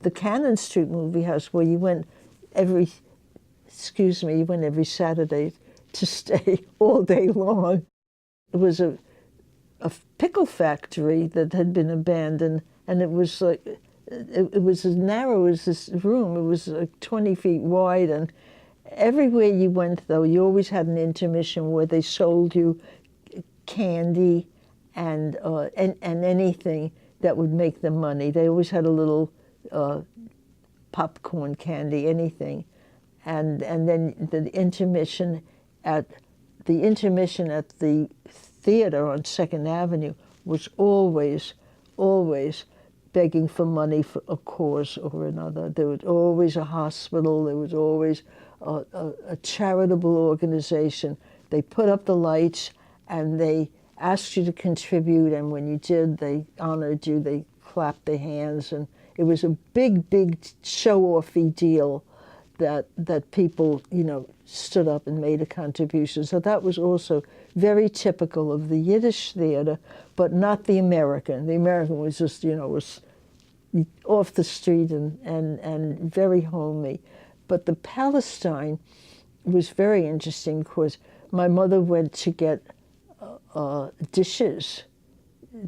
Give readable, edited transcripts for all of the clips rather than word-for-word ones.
the Cannon Street movie house where you went every Saturday to stay all day long. It was a pickle factory that had been abandoned, and it was like, it was as narrow as this room. It was like 20 feet wide, and everywhere you went, though, you always had an intermission where they sold you candy and anything that would make them money. They always had a little popcorn candy, anything. And then the intermission at the theater on 2nd Avenue was always begging for money for a cause or another. There was always a hospital. There was always a charitable organization. They put up the lights and they asked you to contribute, and when you did, they honored you. They clapped their hands, and it was a big show-offy deal that people, stood up and made a contribution. So that was also very typical of the Yiddish theater, but not the American. The American was just, was off the street and very homey. But the Palestine was very interesting because my mother went to get dishes.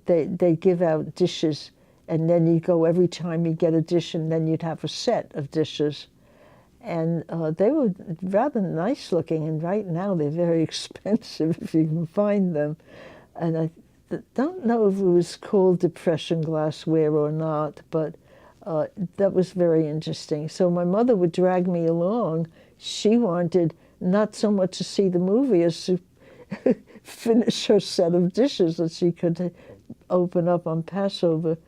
They give out dishes, and then you go every time you get a dish, and then you'd have a set of dishes. And they were rather nice looking, and right now they're very expensive if you can find them. And I don't know if it was called depression glassware or not, but that was very interesting. So my mother would drag me along. She wanted not so much to see the movie as to finish her set of dishes that she could open up on Passover.